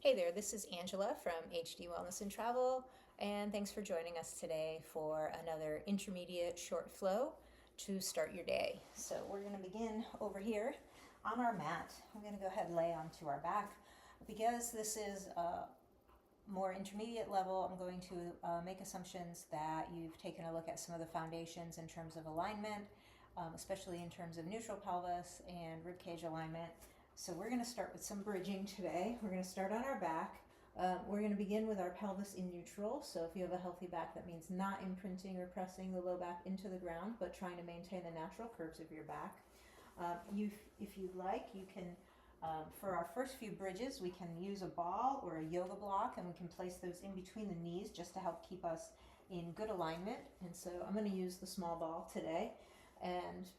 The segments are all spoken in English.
Hey there, this is Angela from HD Wellness and Travel, and thanks for joining us today for another intermediate short flow to start your day. So we're going to begin over here on our mat. I'm going to go ahead and lay onto our back. Because this is a more intermediate level, I'm going to make assumptions that you've taken a look at some of the foundations in terms of alignment, especially in terms of neutral pelvis and ribcage alignment. So we're going to start with some bridging today. We're going to start on our back. We're going to begin with our pelvis in neutral. So if you have a healthy back, that means not imprinting or pressing the low back into the ground, but trying to maintain the natural curves of your back. If you like, you can, for our first few bridges, we can use a ball or a yoga block, and we can place those in between the knees just to help keep us in good alignment. And so I'm going to use the small ball today. And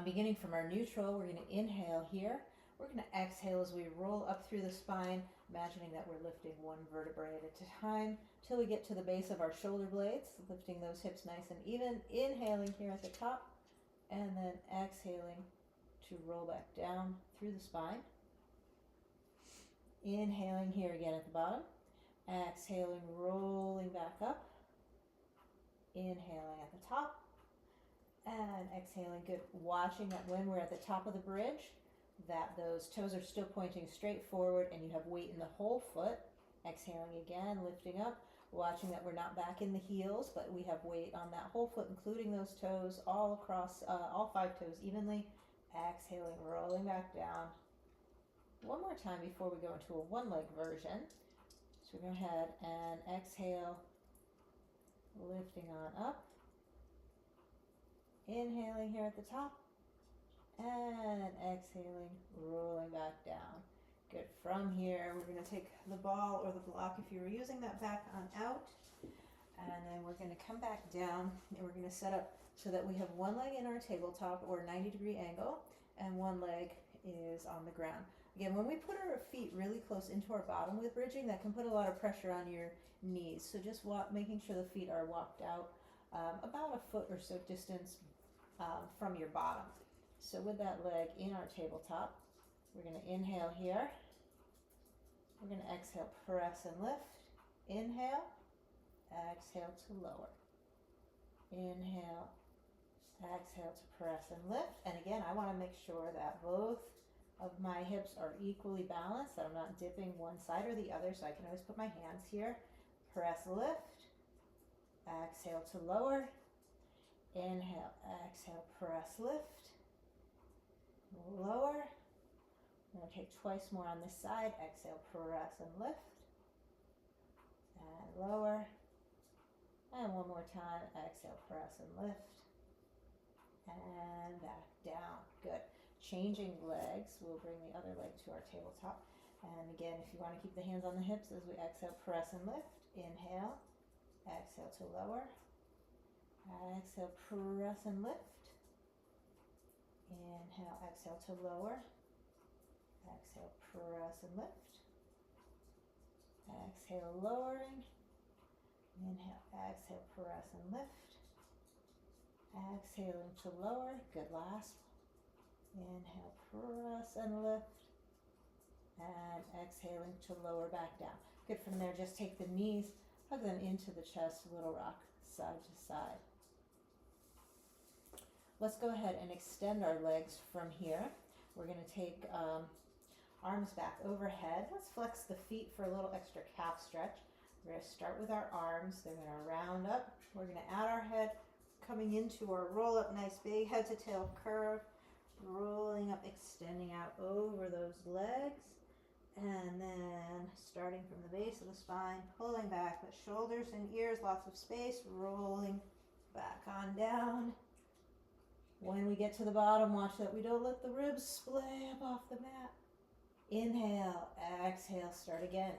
beginning from our neutral, we're going to inhale here. We're going to exhale as we roll up through the spine, imagining that we're lifting one vertebrae at a time till we get to the base of our shoulder blades, lifting those hips nice and even. Inhaling here at the top, and then exhaling to roll back down through the spine. Inhaling here again at the bottom. Exhaling, rolling back up. Inhaling at the top. And exhaling, good. Watching that when we're at the top of the bridge, that those toes are still pointing straight forward and you have weight in the whole foot. Exhaling again, lifting up, watching that we're not back in the heels, but we have weight on that whole foot, including those toes, all across, all 5 toes evenly. Exhaling, rolling back down. One more time before we go into a one-leg version. So we're going to go ahead and exhale, lifting on up. Inhaling here at the top, and exhaling, rolling back down. Good. From here, we're going to take the ball or the block, if you were using that, back on out, and then we're going to come back down, and we're going to set up so that we have one leg in our tabletop or 90-degree angle, and one leg is on the ground. Again, when we put our feet really close into our bottom with bridging, that can put a lot of pressure on your knees. So just making sure the feet are walked out about a foot or so distance from your bottom. So with that leg in our tabletop, we're going to inhale here. We're going to exhale, press and lift. Inhale, exhale to lower. Inhale, exhale to press and lift. And again, I want to make sure that both of my hips are equally balanced, that I'm not dipping one side or the other, so I can always put my hands here. Press, lift. Exhale to lower. Inhale, exhale, press, lift. Lower. I'm going to take twice more on this side. Exhale, press and lift. And lower. And one more time. Exhale, press and lift. And back down. Good. Changing legs. We'll bring the other leg to our tabletop. And again, if you want to keep the hands on the hips as we exhale, press and lift. Inhale. Exhale to lower. Exhale, press and lift. Inhale, exhale to lower. Exhale, press and lift. Exhale, lowering. Inhale, exhale, press and lift. Exhaling to lower. Good. Last. Inhale, press and lift. And exhaling to lower back down. Good. From there, just take the knees, hug them into the chest, little rock, side to side. Let's go ahead and extend our legs from here. We're going to take arms back overhead. Let's flex the feet for a little extra calf stretch. We're going to start with our arms. They're going to round up. We're going to add our head coming into our roll up, nice big head to tail curve. Rolling up, extending out over those legs. And then starting from the base of the spine, pulling back with shoulders and ears, lots of space, rolling back on down. When we get to the bottom, watch that we don't let the ribs splay up off the mat. Inhale, exhale, start again.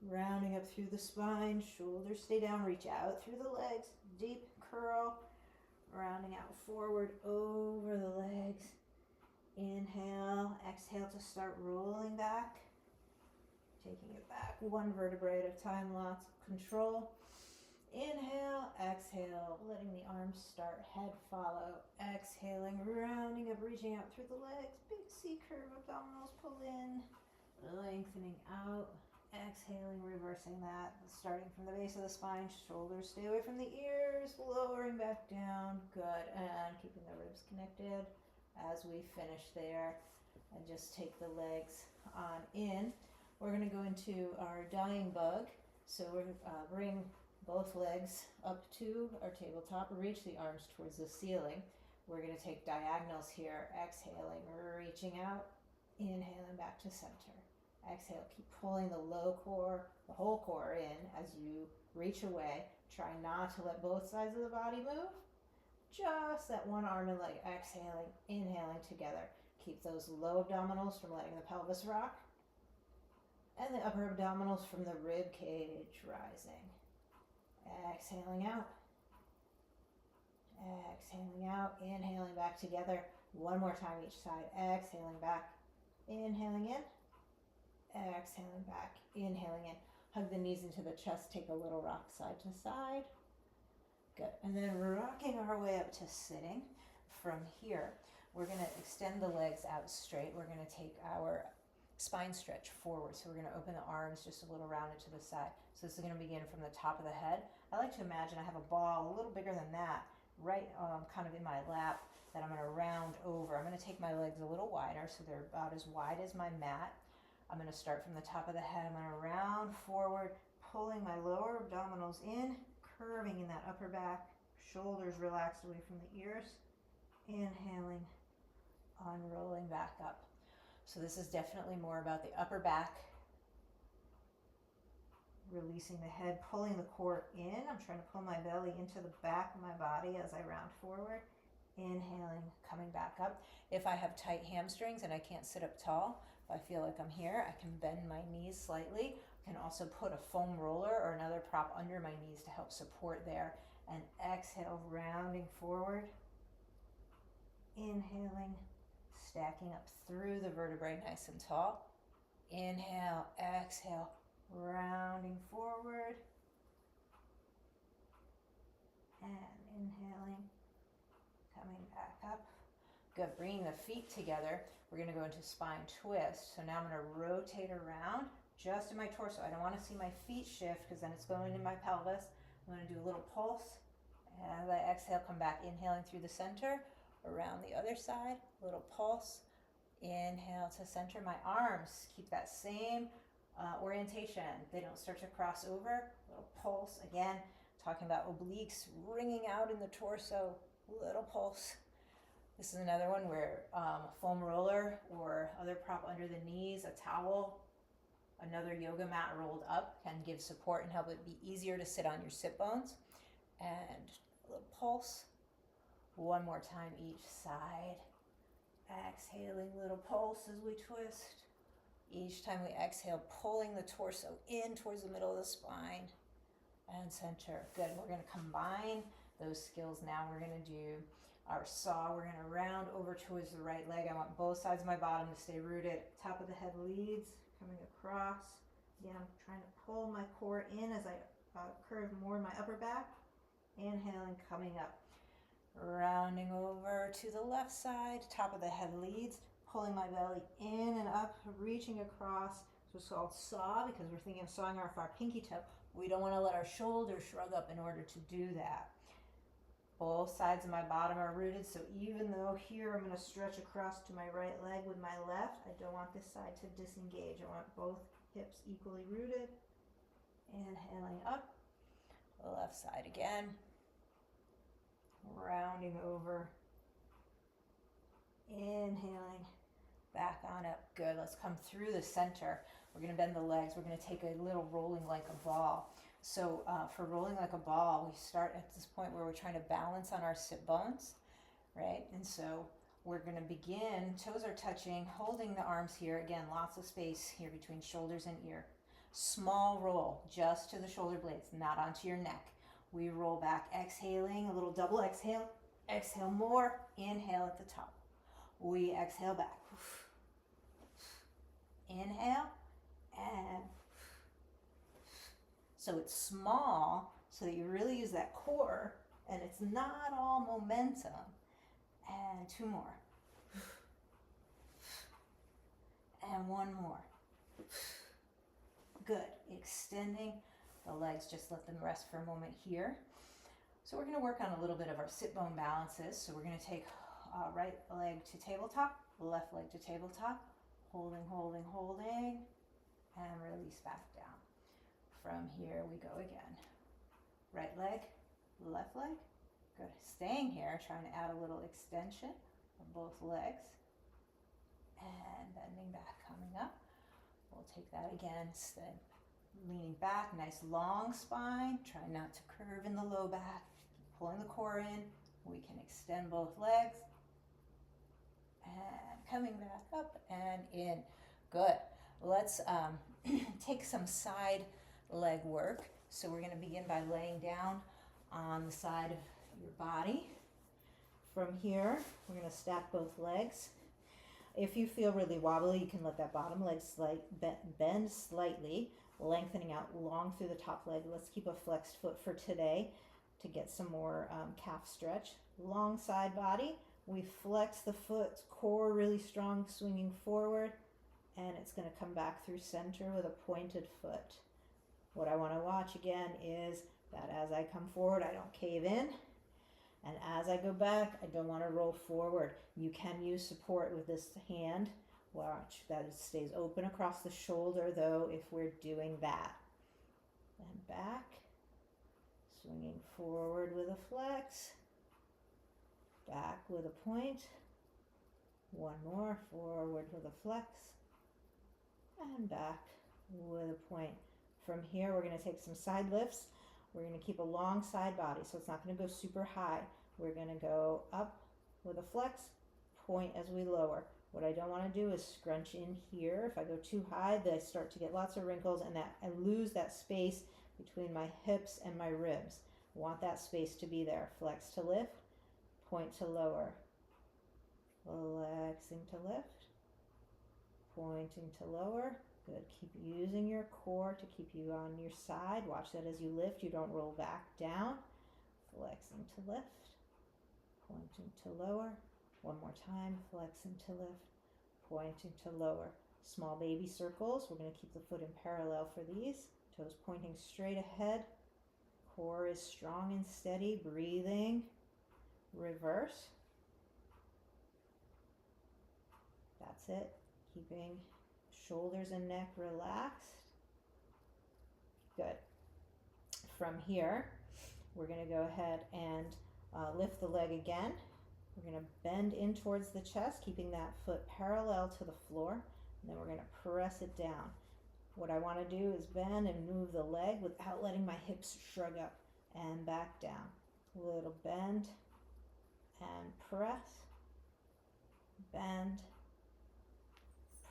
Rounding up through the spine, shoulders stay down, reach out through the legs, deep curl, rounding out forward over the legs. Inhale, exhale to start rolling back. Taking it back one vertebrae at a time, lots of control. Inhale, exhale, letting the arms start, head follow. Exhaling, rounding up, reaching out through the legs. Big C curve, abdominals pull in, lengthening out. exhaling, reversing that, starting from the base of the spine, shoulders stay away from the ears, lowering back down, good, and keeping the ribs connected as we finish there, and just take the legs on in. We're going to go into our dying bug, so we're going to bring both legs up to our tabletop, reach the arms towards the ceiling. We're going to take diagonals here, exhaling, reaching out, inhaling back to center. Exhale, keep pulling the low core, the whole core in as you reach away. Try not to let both sides of the body move. Just that one arm and leg, exhaling, inhaling together. Keep those low abdominals from letting the pelvis rock. And the upper abdominals from the rib cage rising. Exhaling out. Exhaling out, inhaling back together. One more time each side. Exhaling back, inhaling in. Exhaling back, inhaling in. Hug the knees into the chest, take a little rock side to side. Good. And then rocking our way up to sitting. From here, we're going to extend the legs out straight. We're going to take our spine stretch forward. So we're going to open the arms just a little rounded to the side. So this is going to begin from the top of the head. I like to imagine I have a ball a little bigger than that, right kind of in my lap, that I'm going to round over. I'm going to take my legs a little wider so they're about as wide as my mat. I'm going to start from the top of the head. I'm going to round forward, pulling my lower abdominals in, curving in that upper back, shoulders relaxed away from the ears. Inhaling, unrolling back up. So this is definitely more about the upper back. Releasing the head, pulling the core in. I'm trying to pull my belly into the back of my body as I round forward. Inhaling, coming back up. If I have tight hamstrings and I can't sit up tall, if I feel like I'm here, I can bend my knees slightly. I can also put a foam roller or another prop under my knees to help support there. And exhale, rounding forward. Inhaling, stacking up through the vertebrae nice and tall. Inhale, exhale, rounding forward. And inhaling, coming back up. Good, bringing the feet together. We're going to go into spine twist. So now I'm going to rotate around just in my torso. I don't want to see my feet shift because then it's going into my pelvis. I'm going to do a little pulse. As I exhale, come back, inhaling through the center, around the other side, little pulse. Inhale to center. My arms keep that same orientation. They don't start to cross over. Little pulse. Again, talking about obliques ringing out in the torso. Little pulse. This is another one where a foam roller or other prop under the knees, a towel, another yoga mat rolled up can give support and help it be easier to sit on your sit bones. And a little pulse. One more time each side. Exhaling, little pulse as we twist. Each time we exhale, pulling the torso in towards the middle of the spine and center. Good. We're going to combine those skills now. We're going to do our saw. We're going to round over towards the right leg. I want both sides of my bottom to stay rooted. Top of the head leads, coming across. Again, I'm trying to pull my core in as I curve more in my upper back. Inhaling, coming up. Rounding over to the left side. Top of the head leads. Pulling my belly in and up, reaching across. So it's called saw because we're thinking of sawing off our pinky toe. We don't want to let our shoulders shrug up in order to do that. Both sides of my bottom are rooted, so even though here I'm going to stretch across to my right leg with my left, I don't want this side to disengage. I want both hips equally rooted. Inhaling up, the left side again. Rounding over. Inhaling, back on up. Good. Let's come through the center. We're going to bend the legs. We're going to take a little rolling like a ball. So for rolling like a ball, we start at this point where we're trying to balance on our sit bones, right? And so we're going to begin, toes are touching, holding the arms here. Again, lots of space here between shoulders and ear. Small roll, just to the shoulder blades, not onto your neck. We roll back, exhaling, a little double exhale. Exhale more, inhale at the top. We exhale back. Inhale, and so it's small so that you really use that core and it's not all momentum. And two more. And one more. Good. Extending the legs, just let them rest for a moment here. So we're going to work on a little bit of our sit bone balances. So we're going to take right leg to tabletop, left leg to tabletop, holding, holding, holding, and release back down. From here we go again. Right leg, left leg. Good. Staying here, trying to add a little extension of both legs. And bending back, coming up. We'll take that again, leaning back, nice long spine. Try not to curve in the low back. Pulling the core in. We can extend both legs. And coming back up and in. Good. Let's take some side leg work. So we're going to begin by laying down on the side of your body. From here, we're going to stack both legs. If you feel really wobbly, you can let that bottom leg bend slightly, lengthening out long through the top leg. Let's keep a flexed foot for today to get some more calf stretch. Long side body. We flex the foot, core really strong, swinging forward, and it's going to come back through center with a pointed foot. What I want to watch again is that as I come forward, I don't cave in. And as I go back, I don't want to roll forward. You can use support with this hand. Watch that it stays open across the shoulder though if we're doing that. And back, swinging forward with a flex, back with a point. One more, forward with a flex, and back with a point. From here, we're going to take some side lifts. We're going to keep a long side body, so it's not going to go super high. We're going to go up with a flex, point as we lower. What I don't want to do is scrunch in here. If I go too high, then I start to get lots of wrinkles and I lose that space between my hips and my ribs. I want that space to be there. Flex to lift, point to lower. Flexing to lift, pointing to lower. Good. Keep using your core to keep you on your side. Watch that as you lift, you don't roll back down. Flexing to lift, pointing to lower. One more time, flexing to lift, pointing to lower. Small baby circles. We're going to keep the foot in parallel for these. Toes pointing straight ahead. Core is strong and steady. Breathing. Reverse. That's it. Keeping shoulders and neck relaxed. Good. From here, we're going to go ahead and lift the leg again. We're going to bend in towards the chest, keeping that foot parallel to the floor. And then we're going to press it down. What I want to do is bend and move the leg without letting my hips shrug up and back down. A little bend and press. Bend.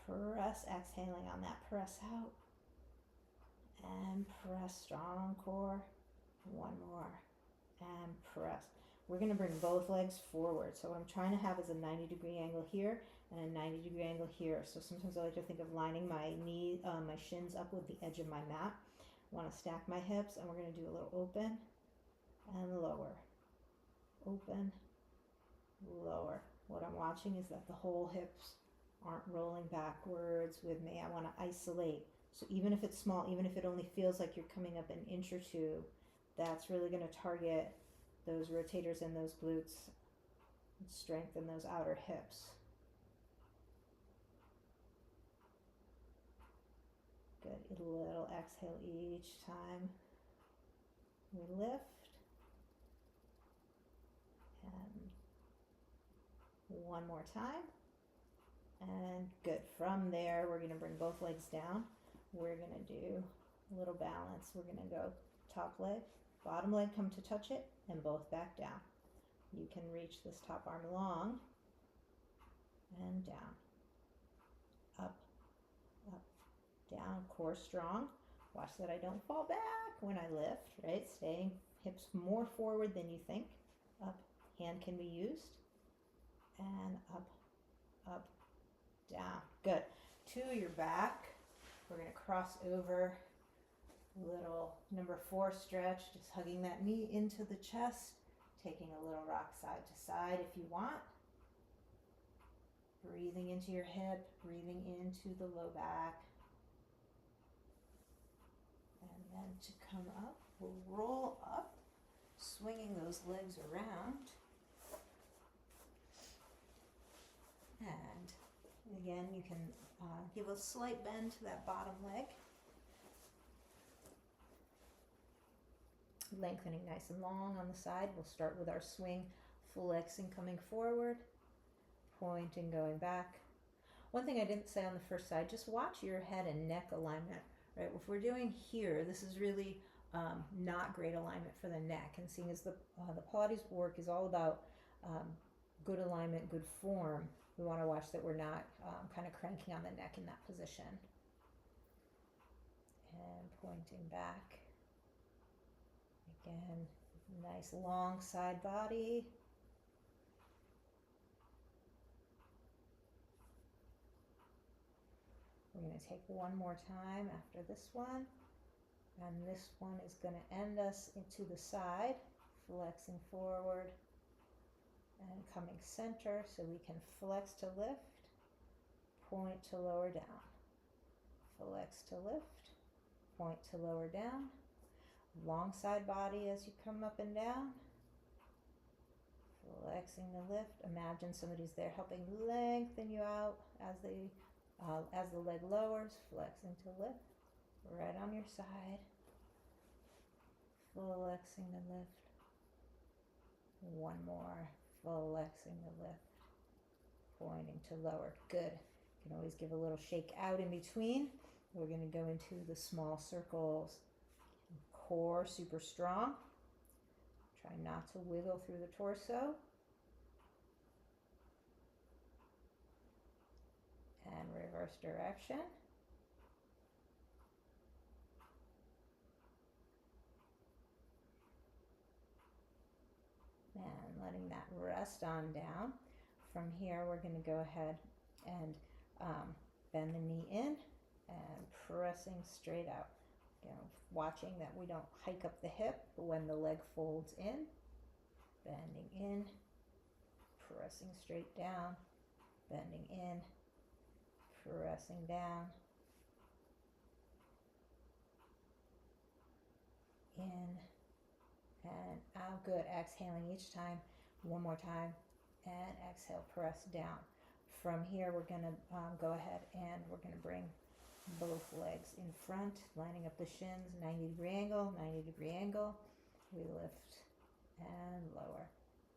Press, exhaling on that press out. And press, strong core. One more. And press. We're going to bring both legs forward. So what I'm trying to have is a 90-degree angle here and a 90-degree angle here. So sometimes I like to think of lining my my shins up with the edge of my mat. I want to stack my hips, and we're going to do a little open and lower. Open, lower. What I'm watching is that the whole hips aren't rolling backwards with me. I want to isolate. So even if it's small, even if it only feels like you're coming up an inch or two, that's really going to target those rotators and those glutes and strengthen those outer hips. Good. A little exhale each time we lift. And one more time. And good. From there, we're going to bring both legs down. We're going to do a little balance. We're going to go top leg, bottom leg come to touch it, and both back down. You can reach this top arm long and down. Up, up, down, core strong. Watch that I don't fall back when I lift, right? Staying hips more forward than you think. Up, hand can be used. And up, up, down. Good. To your back. We're going to cross over. Little number 4 stretch, just hugging that knee into the chest, taking a little rock side to side if you want. Breathing into your hip, breathing into the low back. And to come up, we'll roll up, swinging those legs around. And again, you can give a slight bend to that bottom leg. Lengthening nice and long on the side. We'll start with our swing, flexing, coming forward, pointing, going back. One thing I didn't say on the first side, just watch your head and neck alignment, right? If we're doing here, this is really not great alignment for the neck. And seeing as the Pilates work is all about good alignment, good form, we want to watch that we're not kind of cranking on the neck in that position. And pointing back. Again, nice long side body. We're going to take one more time after this one. And this one is going to end us into the side, flexing forward and coming center so we can flex to lift, point to lower down, flex to lift, point to lower down. Long side body as you come up and down. Flexing to lift. Imagine somebody's there helping lengthen you out as the leg lowers. Flexing to lift. Right on your side. Flexing to lift. One more. Flexing to lift. Pointing to lower. Good. You can always give a little shake out in between. We're going to go into the small circles. Core super strong. Try not to wiggle through the torso. And reverse direction. And letting that rest on down. From here, we're going to go ahead and bend the knee in and pressing straight out. You know, watching that we don't hike up the hip when the leg folds in, bending in, pressing straight down, bending in, pressing down, in, and out. Good. Exhaling each time. One more time, and exhale, press down. From here, we're going to go ahead and we're going to bring both legs in front, lining up the shins, 90-degree angle, 90-degree angle. We lift and lower.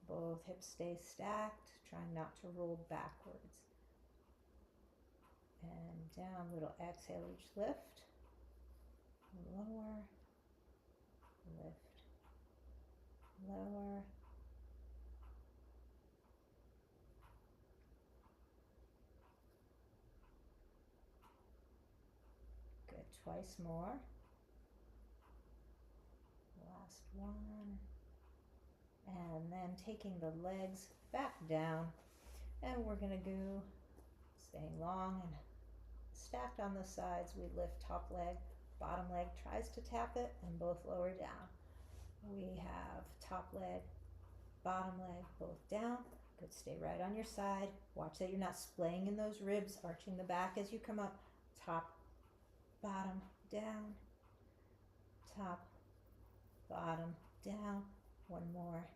Both hips stay stacked, trying not to roll backwards. And down, little exhale each lift. Lower, lift, lower. Good, twice more. Last one. And then taking the legs back down, and we're going to go staying long and stacked on the sides. We lift top leg, bottom leg tries to tap it, and both lower down. We have top leg, bottom leg, both down. Good, stay right on your side. Watch that you're not splaying in those ribs, arching the back as you come up. Top, bottom, down, top, bottom, down. One more,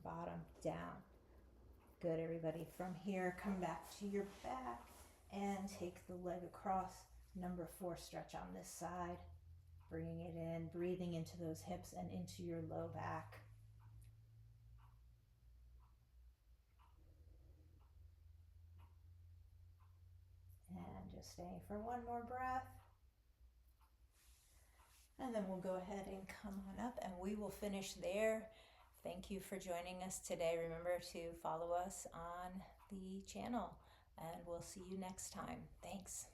bottom, down. Good, everybody. From here, come back to your back and take the leg across. Number 4 stretch on this side. Bringing it in, breathing into those hips and into your low back. And just staying for one more breath. And then we'll go ahead and come on up and we will finish there. Thank you for joining us today. Remember to follow us on the channel and we'll see you next time. Thanks.